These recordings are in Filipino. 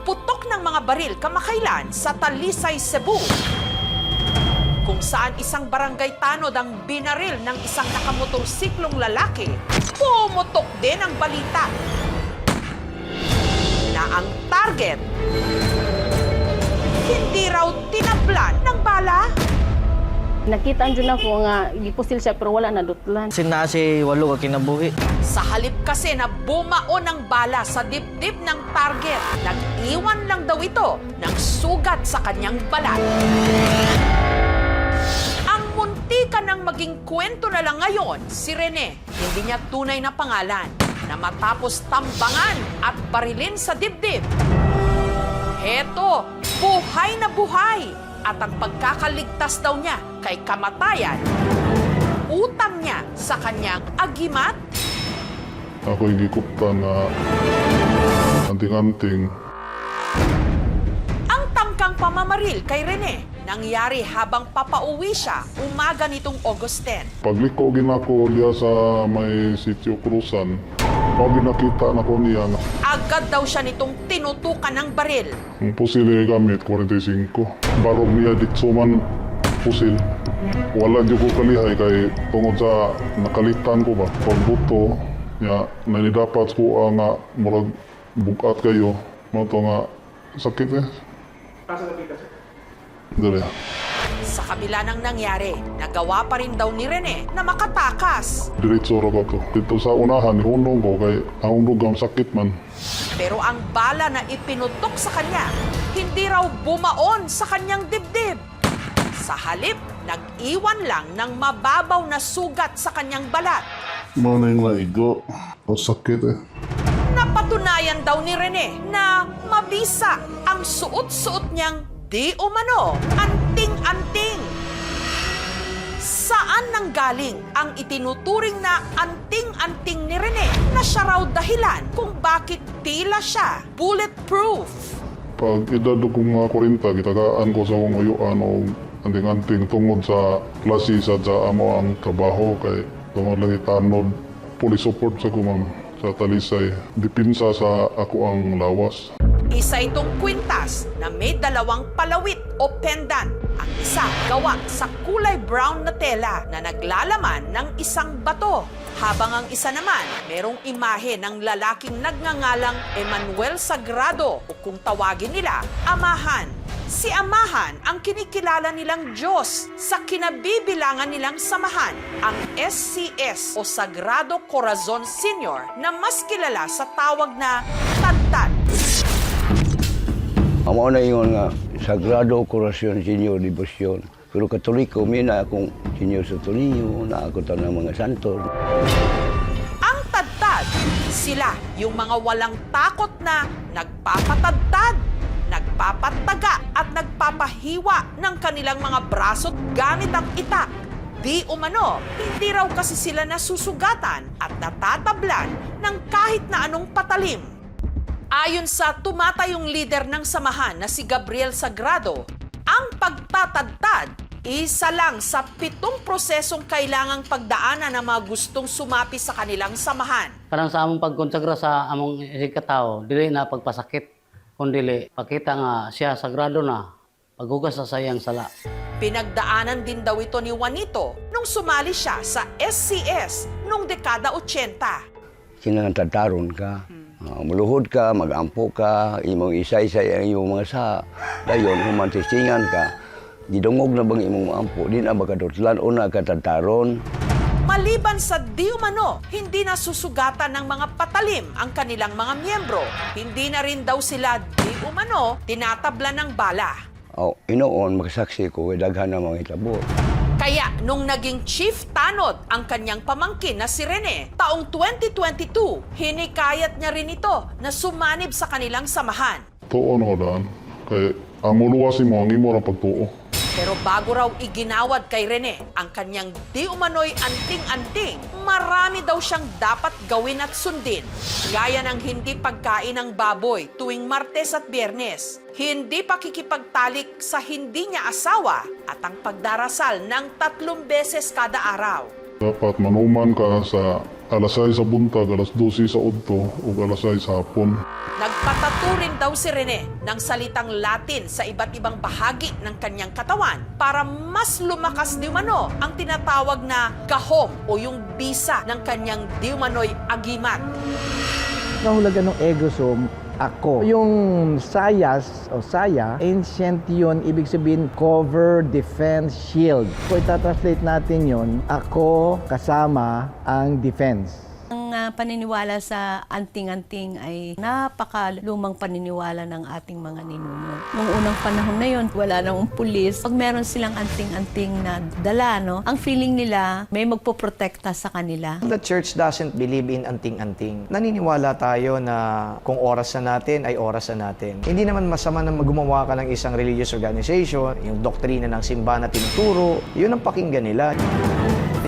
putok ng mga baril kamakailan sa Talisay, Cebu, kung saan isang barangay tanod ang binaril ng isang nakamotorsiklong lalaki. Pumutok din ang balita na ang target hindi raw tinablan ng bala. Nakita dyan ako nga gipusil siya pero wala na dutlan. Sinasi walo ka kinabuhi. Sa halip kasi na bumao ng bala sa dibdib ng target, nag-iwan lang daw ito ng sugat sa kanyang balat. Ang muntikan ng maging kwento na lang ngayon, si Rene, hindi niya tunay na pangalan, na matapos tambangan at barilin sa dibdib. Heto, buhay na buhay! At ang pagkakaligtas daw niya kay kamatayan, utang niya sa kanyang agimat. Ako higikupta na anting-anting. Ang tangkang pamamaril kay Rene nangyari habang papauwi siya umaga nitong August 10. Pagliko ginako diya sa may sitio Cruzan, pag ginakita na ko niya nga Agad daw siya nitong tinutukan ng baril. ang pusil niya gamit 45. Barog niya ditsuman pusil. Wala di ko kalihay kay tungod sa nakalitan ko ba. Pagbuto niya, nanidapat ko nga murag bukat kayo. Mga to nga sakit eh. Dali. Sa kabila ng nangyari, nagawa pa rin daw ni Rene na makatakas. Diretso ra ko. Dito sa unahan, hunong ko kay ang ang sakit man. Pero ang bala na ipinutok sa kanya, hindi raw bumaon sa kanyang dibdib. Sa halip, nag-iwan lang ng mababaw na sugat sa kanyang balat. Mana yung laigo. O sakit eh. Napatunayan daw ni Rene na mabisa ang suot-suot niyang di umano anting-anting. Saan nanggaling ang itinuturing na anting-anting ni Rene na siya raw dahilan kung bakit tila siya bulletproof? Pag edad ko nga 40, gitagaan ko sa kong uyuan o anting-anting tungod sa klase sa amo ang trabaho kay tungod lagi tanod. Police support sa kumang sa Talisay. Dipinsa sa ako ang lawas. Isa itong kwintas na may dalawang palawit o pendant. Ang isa gawa sa kulay brown na tela na naglalaman ng isang bato. Habang ang isa naman, merong imahe ng lalaking nagngangalang Emmanuel Sagrado o kung tawagin nila, Amahan. Si Amahan ang kinikilala nilang Diyos sa kinabibilangan nilang samahan, ang SCS o Sagrado Corazon Senior na mas kilala sa tawag na Tadtad. Amo na ingon nga Sagrado Corazon Senior Devotion. Pero Katoliko, may na akong Senior sa Tolinyo, na ako ng mga santo. Ang tadtad, sila yung mga walang takot na nagpapatadtad, nagpapataga at nagpapahiwa ng kanilang mga braso't gamit ang itak. Di umano, hindi raw kasi sila nasusugatan at natatablan ng kahit na anong patalim. Ayon sa tumatayong lider ng samahan na si Gabriel Sagrado, ang pagtatadtad isa lang sa 7 prosesong kailangang pagdaanan ng mga gustong sumapi sa kanilang samahan. Karang sa among pagkonsagra sa among ikataw, dili na pagpasakit, kundi pakita nga siya sagrado na, paghugas sa sayang sala. Pinagdaanan din daw ito ni Juanito nung sumali siya sa SCS noong dekada 80. Kinang tataron ka, muluhod ka, mag-ampo ka, imong isa-isa ang iyong mga sa. Dayon, humantisingan ka, gidungog na bang imong ampo, di na makadutlan o na katataron. Maliban sa di umano, hindi na susugatan ng mga patalim ang kanilang mga miyembro. Hindi na rin daw sila di umano tinatabla ng bala. Inoon, magsaksi ko, daghan na mga hitabo. Kaya nung naging chief tanod ang kanyang pamangkin na si Rene, taong 2022, hinikayat niya rin ito na sumanib sa kanilang samahan. Tuon ako daan. Kay ang muluwasin mo, ang imo ang pagtuo. Pero bago raw iginawad kay Rene ang kanyang di umano'y anting-anting, marami daw siyang dapat gawin at sundin. Gaya ng hindi pagkain ng baboy tuwing Martes at Biyernes, hindi pakikipagtalik sa hindi niya asawa at ang pagdarasal ng 3 beses kada araw. Dapat manuman ka sa alas 6 sa buntag, alas 12 sa udto, o alas 6 sa hapon. Nagpataturin daw si Rene ng salitang Latin sa iba't ibang bahagi ng kanyang katawan para mas lumakas di umano ang tinatawag na kahom o yung bisa ng kanyang di umano'y agimat. Nahulagan ng egosome, ako. Yung sayas o saya, ancient yun, ibig sabihin cover, defense, shield. Kung itatranslate natin yun, ako kasama ang defense. Ang paniniwala sa anting-anting ay napakalumang paniniwala ng ating mga ninuno. Noong unang panahon na yon, wala nang pulis. Pag meron silang anting-anting na dala, no, ang feeling nila may magpoprotekta sa kanila. The church doesn't believe in anting-anting. Naniniwala tayo na kung oras na natin ay oras na natin. Hindi naman masama na gumawa ka ng isang religious organization, yung doktrina ng simbahan na tinuturo, yun ang pakinggan nila.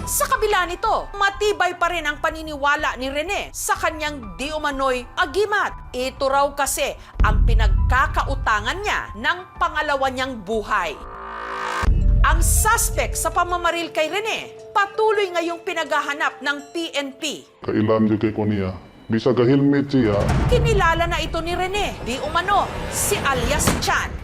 Sa kabila nito, matibay pa rin ang paniniwala ni Rene sa kanyang di umano'y agimat. Ito raw kasi ang pinagkakautangan niya ng pangalawa niyang buhay. Ang suspect sa pamamaril kay Rene, patuloy ngayong pinaghahanap ng PNP. Kailan yung kay Konia. Bisa ka helmet siya, Kinilala na ito ni Rene, di umano, si alias Chan.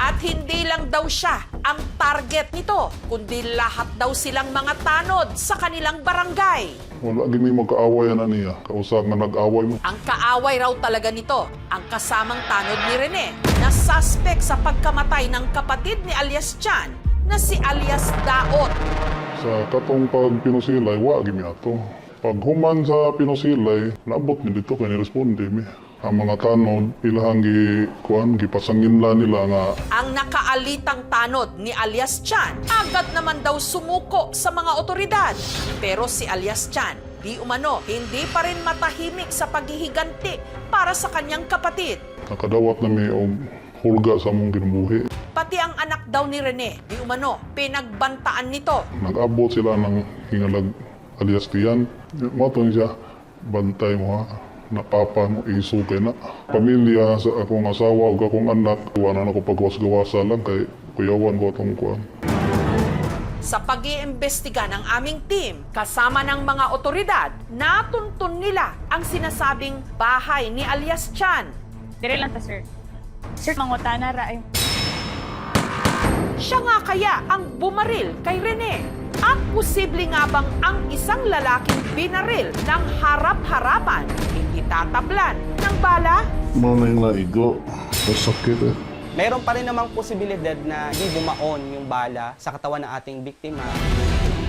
At hindi lang daw siya ang target nito, kundi lahat daw silang mga tanod sa kanilang barangay. wala gini magkaaway na niya. Kausap nga nag-away mo. Ang kaaway raw talaga nito, ang kasamang tanod ni Rene, na suspect sa pagkamatay ng kapatid ni alias Chan, na si alias Daot. Sa katong pag pinusilay, wa gini ato. Pag human sa pinusilay, naabot ni dito kay niresponde mi. Ang mga tanod, ilahang gipasangin la nila nga Ang nakaalitang tanod ni alias Chan, agad naman daw sumuko sa mga otoridad. Pero si alias Chan, di umano, hindi pa rin matahimik sa paghihiganti para sa kanyang kapatid. nakadawat na may og hulga sa mong ginubuhi. Pati ang anak daw ni Rene, di umano, pinagbantaan nito. Nag-abot sila ng hingalag alias Tiyan. Mato siya, bantay mo ha. Napapa mo, isukay na. Pamilya sa akong asawa o akong anak, iwanan ako pagwas-gawasa lang kay kuyawan ko itong kuwan. Sa pag-iimbestiga ng aming team, kasama ng mga otoridad, natuntun nila ang sinasabing bahay ni alias Chan. Dire lang ta, sir. Sir, mangutana ra ay. Siya nga kaya ang bumaril kay Rene. At posible nga bang ang isang lalaking binaril ng harap-harapan, hindi tatablan ng bala? Mga yung laigo, masakit eh. Mayroon pa rin namang posibilidad na di bumaon yung bala sa katawan ng ating biktima.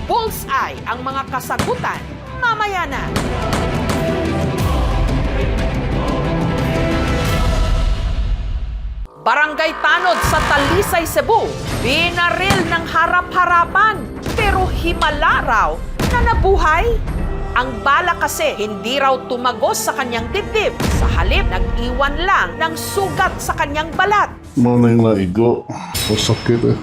Bullseye ang mga kasagutan, mamaya na. Barangay Tanod sa Talisay, Cebu, binaril ng harap-harapan pero himala raw na nabuhay. Ang bala kasi hindi raw tumagos sa kanyang dibdib. Sa halip, nag-iwan lang ng sugat sa kanyang balat. Mga yung laigo, masakit eh.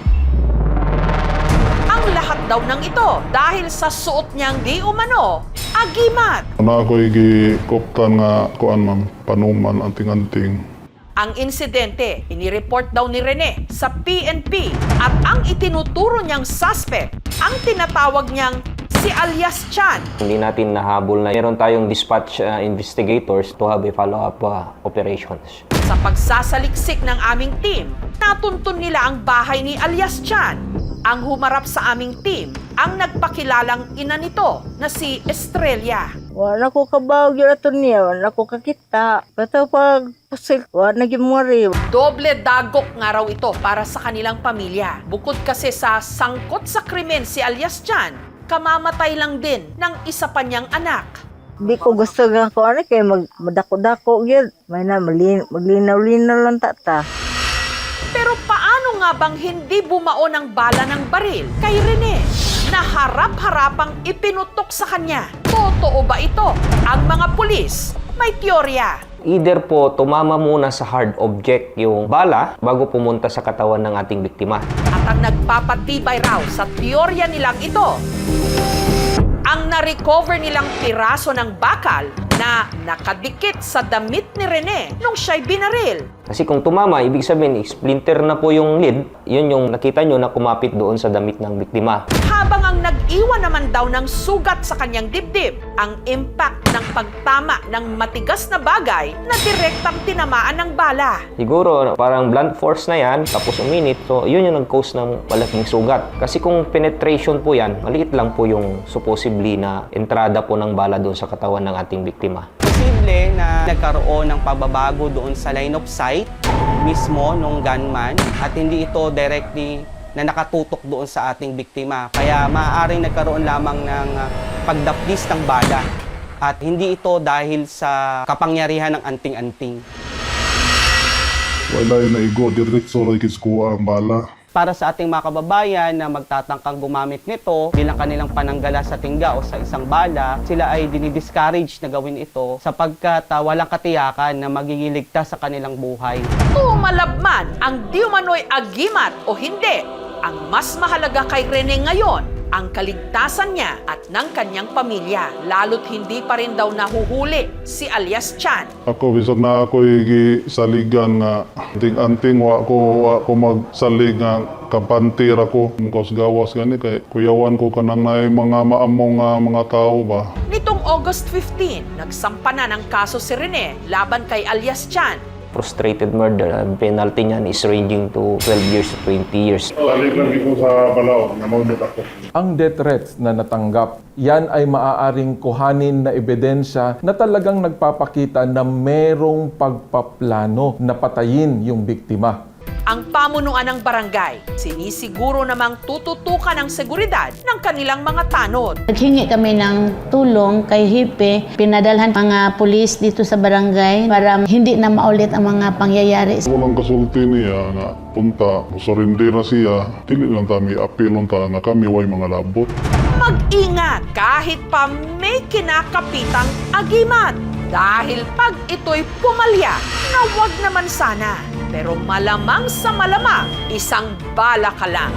Ang lahat daw ng ito dahil sa suot niyang di umano, agimat. Na ako'y gikoptan nga kuan ma'am, panuman, anting-anting. Ang insidente, inireport daw ni Rene sa PNP at ang itinuturo niyang suspect, ang tinatawag niyang si alias Chan. Hindi natin nahabol na meron tayong dispatch investigators to have a follow-up operations. Sa pagsasaliksik ng aming team, natuntun nila ang bahay ni alias Chan. Ang humarap sa aming team, ang nagpakilalang ina nito na si Estrella. Wala ko kabaw gyud niya, wala ko kakita. Pero pag pusil, wala gimori. Doble dagok nga raw ito para sa kanilang pamilya. Bukod kasi sa sangkot sa krimen si alias Chan, kamamatay lang din ng isa pa niyang anak. Di ko gusto nga ko ano kay madako-dako gyud. May na maglinaw-linaw lang tata. Pero paano nga bang hindi bumao ng bala ng baril kay Rene na harap-harapang ipinutok sa kanya? Totoo ba ito? Ang mga pulis may teorya. Either po tumama muna sa hard object yung bala bago pumunta sa katawan ng ating biktima. At ang nagpapatibay raw sa teorya nilang ito, ang na-recover nilang piraso ng bakal na nakadikit sa damit ni Rene nung siya'y binaril. Kasi kung tumama, ibig sabihin, splinter na po yung lid, yun yung nakita nyo na kumapit doon sa damit ng biktima. Habang ang nag-iwan naman daw ng sugat sa kanyang dibdib, ang impact ng pagtama ng matigas na bagay na direktang tinamaan ng bala. Siguro, parang blunt force na yan, tapos uminit, so yun yung nag-cause ng malaking sugat. Kasi kung penetration po yan, maliit lang po yung supposedly na entrada po ng bala doon sa katawan ng ating biktima. Posible na nagkaroon ng pababago doon sa line of sight mismo nung gunman at hindi ito directly na nakatutok doon sa ating biktima. Kaya maaaring nagkaroon lamang ng pagdaplis ng bala at hindi ito dahil sa kapangyarihan ng anting-anting. Wala yung naigo, diretso rin kiskuha ang bala. Para sa ating mga kababayan na magtatangkang gumamit nito bilang kanilang pananggala sa tingga o sa isang bala, sila ay dinidiscourage na gawin ito sapagkat walang katiyakan na magiging ligtas sa kanilang buhay. Tumalab man ang di umano'y agimat o hindi, ang mas mahalaga kay Rene ngayon, ang kaligtasan niya at ng kanyang pamilya, lalo't hindi pa rin daw nahuhuli si alias Chan. Ako, bisag na ako saligan nga anting-anting, wa ko magsalig nga kapantir ako. Mukos gawas gani kay kuyawan ko kanang na mga maamong mga tao ba. Nitong August 15, nagsampa na ng kaso si Rene laban kay alias Chan. Frustrated murder, ang penalty niyan is ranging to 12 years to 20 years. Salig lang ko sa balaw, namamit ako. Ang death threats na natanggap, yan ay maaaring kuhanin na ebidensya na talagang nagpapakita na merong pagpaplano na patayin yung biktima. Ang pamunuan ng barangay, sinisiguro namang tututukan ang seguridad ng kanilang mga tanod. Naghingi kami ng tulong kay Hipe, pinadalhan mga pulis dito sa barangay para hindi na maulit ang mga pangyayari. Walang kasulti niya nga punta, surrender na siya. Dili lang kami apilon ta nga kami way mga labot. Mag-ingat kahit pa may kinakapitang agimat. Dahil pag ito'y pumalya, na wag naman sana. Pero malamang sa malamang, isang bala ka lang